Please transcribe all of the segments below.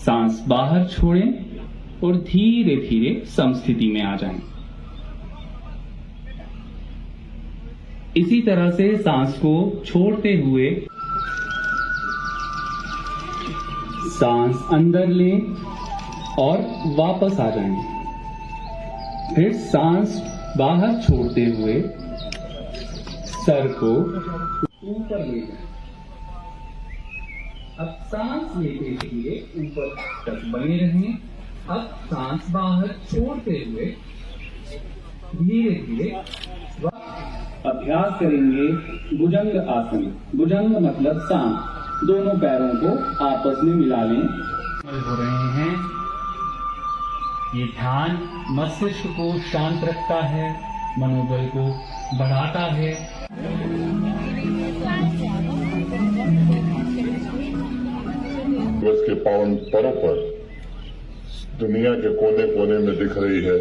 सांस बाहर छोड़ें और धीरे धीरे समस्थिति में आ जाएं। इसी तरह से सांस को छोड़ते हुए सांस अंदर लें और वापस आ जाएं। फिर सांस बाहर छोड़ते हुए सर को ऊपर ले जाएं। अब सांस लेते हुए ऊपर तक बने रहें। अब सांस बाहर छोड़ते हुए धीरे धीरे अभ्यास करेंगे भुजंग आसन। भुजंग मतलब सांस, दोनों पैरों को आपस में मिला लें। हो रहे हैं, ये ध्यान मस्तिष्क को शांत रखता है, मनोबल को बढ़ाता है। दिवस के पावन पर्व पर दुनिया के कोने कोने में दिख रही है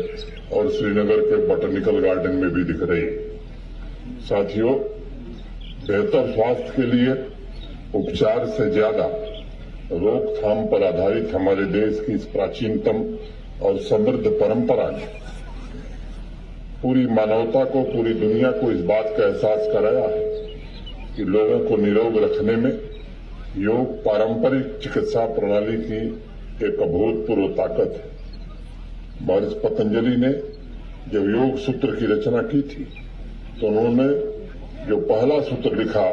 और श्रीनगर के बॉटनिकल गार्डन में भी दिख रही है। साथियों, बेहतर स्वास्थ्य के लिए उपचार से ज्यादा रोकथाम पर आधारित हमारे देश की इस प्राचीनतम और समृद्ध परंपरा ने पूरी मानवता को, पूरी दुनिया को इस बात का एहसास कराया है कि लोगों को निरोग रखने में योग पारंपरिक चिकित्सा प्रणाली की एक अभूतपूर्व ताकत है। महर्षि पतंजलि ने जब योग सूत्र की रचना की थी तो उन्होंने जो पहला सूत्र लिखा,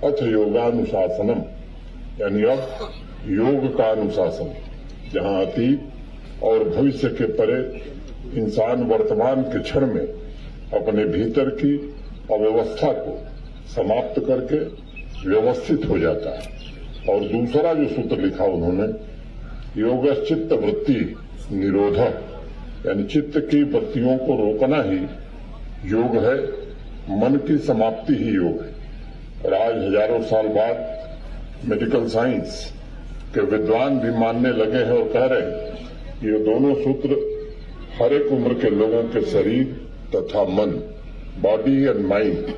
अथ योगानुशासनम, यानी अब योग का अनुशासन, जहां अतीत और भविष्य के परे इंसान वर्तमान के क्षण में अपने भीतर की अव्यवस्था को समाप्त करके व्यवस्थित हो जाता है। और दूसरा जो सूत्र लिखा उन्होंने, योगश्चित्त वृत्ति निरोधक, यानी चित्त की वृत्तियों को रोकना ही योग है, मन की समाप्ति ही योग है। और आज हजारों साल बाद मेडिकल साइंस के विद्वान भी मानने लगे हैं और कह रहे हैं कि ये दोनों सूत्र हर एक उम्र के लोगों के शरीर तथा मन, बॉडी एंड माइंड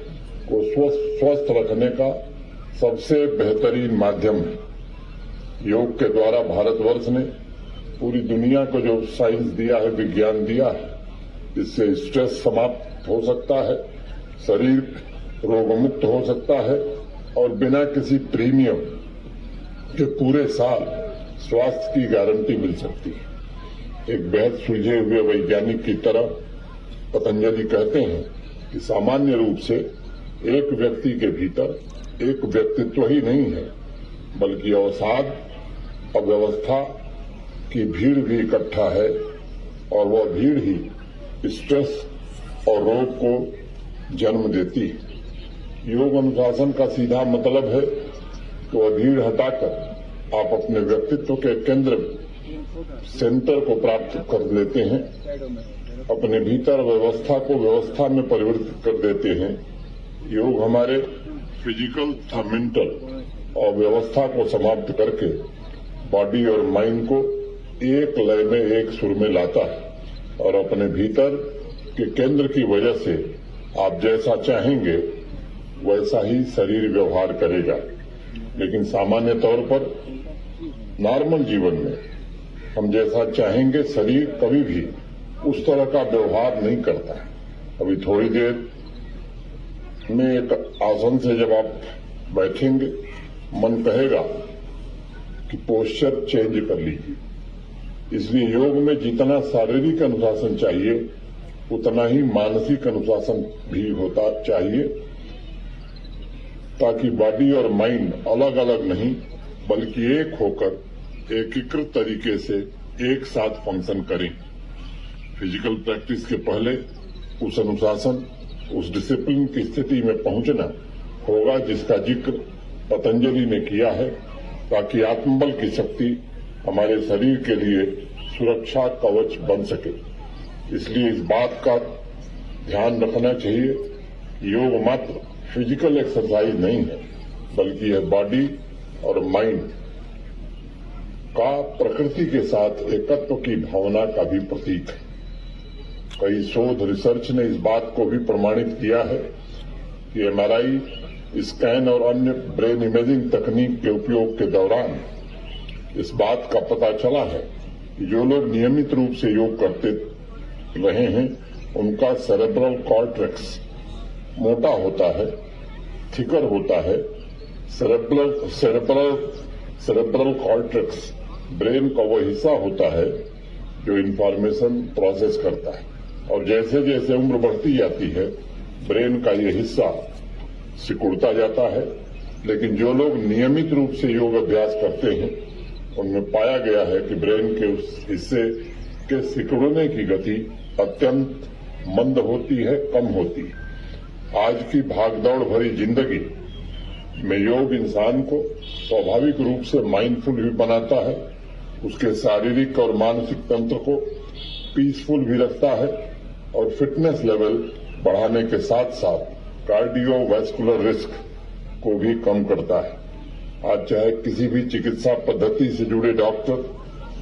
को स्वस्थ रखने का सबसे बेहतरीन माध्यम है। योग के द्वारा भारतवर्ष ने पूरी दुनिया को जो साइंस दिया है, विज्ञान दिया है, इससे स्ट्रेस समाप्त हो सकता है, शरीर रोगमुक्त हो सकता है और बिना किसी प्रीमियम के पूरे साल स्वास्थ्य की गारंटी मिल सकती है। एक बेहद सुलझे हुए वैज्ञानिक की तरह पतंजलि कहते हैं कि सामान्य रूप से एक व्यक्ति के भीतर एक व्यक्तित्व ही नहीं है, बल्कि अवसाद, अव्यवस्था की भीड़ भी इकट्ठा है और वह भीड़ ही स्ट्रेस और रोग को जन्म देती है। योग अनुशासन का सीधा मतलब है कि वह भीड़ हटाकर आप अपने व्यक्तित्व के केंद्र सेंटर को प्राप्त कर लेते हैं, अपने भीतर व्यवस्था को व्यवस्था में परिवर्तित कर देते हैं। योग हमारे फिजिकल तथा मेंटल और व्यवस्था को समाप्त करके बॉडी और माइंड को एक लय में, एक सुर में लाता है और अपने भीतर के केंद्र की वजह से आप जैसा चाहेंगे वैसा ही शरीर व्यवहार करेगा। लेकिन सामान्य तौर पर नॉर्मल जीवन में हम जैसा चाहेंगे शरीर कभी भी उस तरह का व्यवहार नहीं करता है। अभी थोड़ी देर में एक आसन से जब आप बैठेंगे, मन कहेगा कि पोस्चर चेंज कर लीजिए। इसलिए योग में जितना शारीरिक अनुशासन चाहिए उतना ही मानसिक अनुशासन भी होता चाहिए, ताकि बॉडी और माइंड अलग अलग नहीं बल्कि एक होकर एकीकृत तरीके से एक साथ फंक्शन करें। फिजिकल प्रैक्टिस के पहले उस अनुशासन, उस डिसिप्लिन की स्थिति में पहुंचना होगा जिसका जिक्र पतंजलि ने किया है, ताकि आत्मबल की शक्ति हमारे शरीर के लिए सुरक्षा कवच बन सके। इसलिए इस बात का ध्यान रखना चाहिए, योग मात्र फिजिकल एक्सरसाइज नहीं है, बल्कि यह बॉडी और माइंड का प्रकृति के साथ एकत्व की भावना का भी प्रतीक है। कई शोध रिसर्च ने इस बात को भी प्रमाणित किया है कि एमआरआई, स्कैन और अन्य ब्रेन इमेजिंग तकनीक के उपयोग के दौरान इस बात का पता चला है कि जो लोग नियमित रूप से योग करते रहे हैं उनका सेरेब्रल कॉर्टेक्स मोटा होता है, थिकर होता है। सेरेब्रल कॉर्टेक्स ब्रेन का वो हिस्सा होता है जो इंफॉर्मेशन प्रोसेस करता है, और जैसे जैसे उम्र बढ़ती जाती है ब्रेन का ये हिस्सा सिकुड़ता जाता है। लेकिन जो लोग नियमित रूप से योग अभ्यास करते हैं उनमें पाया गया है कि ब्रेन के उस हिस्से के सिकुड़ने की गति अत्यंत मंद होती है, कम होती है। आज की भागदौड़ भरी जिंदगी में योग इंसान को स्वाभाविक रूप से माइंडफुल भी बनाता है, उसके शारीरिक और मानसिक तंत्र को पीसफुल भी रखता है और फिटनेस लेवल बढ़ाने के साथ साथ कार्डियोवैस्कुलर रिस्क को भी कम करता है। आज चाहे किसी भी चिकित्सा पद्धति से जुड़े डॉक्टर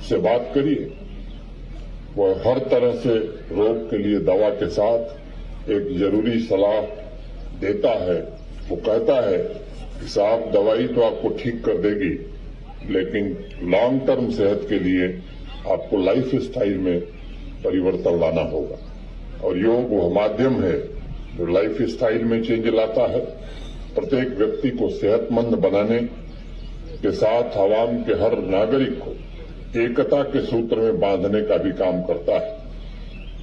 से बात करिए, वह हर तरह से रोग के लिए दवा के साथ एक जरूरी सलाह देता है। वो कहता है कि साहब दवाई तो आपको ठीक कर देगी, लेकिन लॉन्ग टर्म सेहत के लिए आपको लाइफ स्टाइल में परिवर्तन लाना होगा। और योग वह माध्यम है जो लाइफ स्टाइल में चेंज लाता है। प्रत्येक व्यक्ति को सेहतमंद बनाने के साथ आवाम के हर नागरिक को एकता के सूत्र में बांधने का भी काम करता है।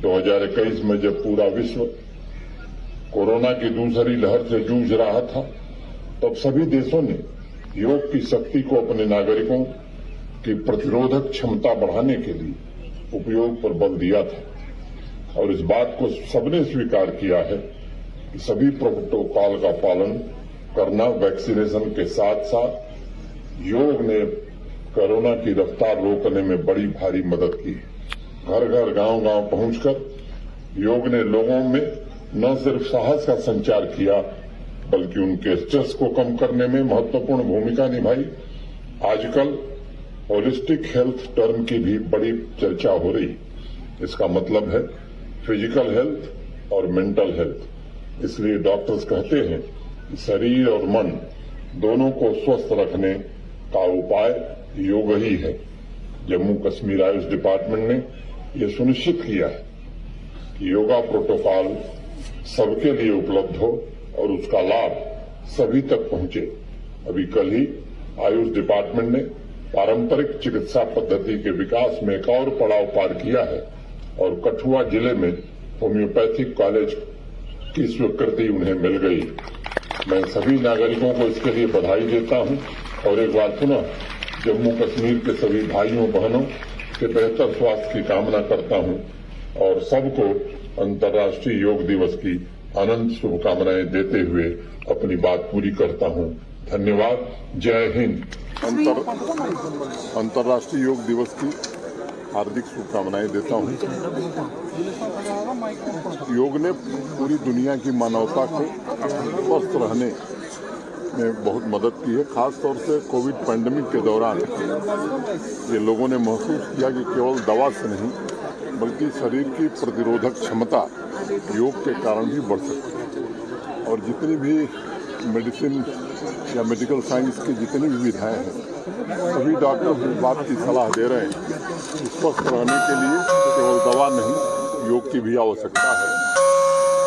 2021 में जब पूरा विश्व कोरोना की दूसरी लहर से जूझ रहा था, तब सभी देशों ने योग की शक्ति को अपने नागरिकों की प्रतिरोधक क्षमता बढ़ाने के लिए उपयोग पर बल दिया था। और इस बात को सबने स्वीकार किया है कि सभी प्रोटोकॉल का पालन करना, वैक्सीनेशन के साथ साथ योग ने कोरोना की रफ्तार रोकने में बड़ी भारी मदद की। घर घर गांव-गांव पहुंचकर योग ने लोगों में न सिर्फ साहस का संचार किया बल्कि उनके स्ट्रेस को कम करने में महत्वपूर्ण भूमिका निभाई। आजकल होलिस्टिक हेल्थ टर्म की भी बड़ी चर्चा हो रही। इसका मतलब है फिजिकल हेल्थ और मेंटल हेल्थ। इसलिए डॉक्टर्स कहते हैं कि शरीर और मन दोनों को स्वस्थ रखने का उपाय योग ही है। जम्मू कश्मीर आयुष डिपार्टमेंट ने यह सुनिश्चित किया है कि योगा प्रोटोकॉल सबके लिए उपलब्ध हो और उसका लाभ सभी तक पहुंचे। अभी कल ही आयुष डिपार्टमेंट ने पारंपरिक चिकित्सा पद्धति के विकास में एक और पड़ाव पार किया है और कठुआ जिले में होम्योपैथिक कॉलेज की स्वीकृति उन्हें मिल गई। मैं सभी नागरिकों को इसके लिए बधाई देता हूं और एक बार पुनः जम्मू कश्मीर के सभी भाइयों बहनों के बेहतर स्वास्थ्य की कामना करता हूं और सबको अंतर्राष्ट्रीय योग दिवस की अनंत शुभकामनाएं देते हुए अपनी बात पूरी करता हूं। धन्यवाद। जय हिंद। अंतर्राष्ट्रीय योग दिवस की हार्दिक शुभकामनाएं देता हूं। योग ने पूरी दुनिया की मानवता को स्वस्थ रहने में बहुत मदद की है। खास तौर से कोविड पैंडेमिक के दौरान ये लोगों ने महसूस किया कि केवल दवा से नहीं बल्कि शरीर की प्रतिरोधक क्षमता योग के कारण भी बढ़ सकती है। और जितनी भी मेडिसिन या मेडिकल साइंस की जितनी भी विधाएं हैं सभी डॉक्टर इस बात की सलाह दे रहे हैं कि स्वस्थ रहने के लिए केवल दवा नहीं योग की भी आवश्यकता है।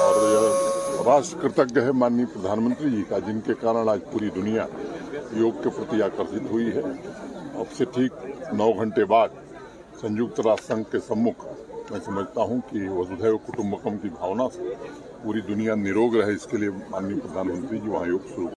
और यह राष्ट्र कृतज्ञ है माननीय प्रधानमंत्री जी का, जिनके कारण आज पूरी दुनिया योग के प्रति आकर्षित हुई है। अब से ठीक 9 घंटे बाद संयुक्त राष्ट्र संघ के सम्मुख मैं समझता हूं कि वसुधैव कुटुंबकम की भावना से पूरी दुनिया निरोग रहे, इसके लिए माननीय प्रधानमंत्री जी वहां योग शुरू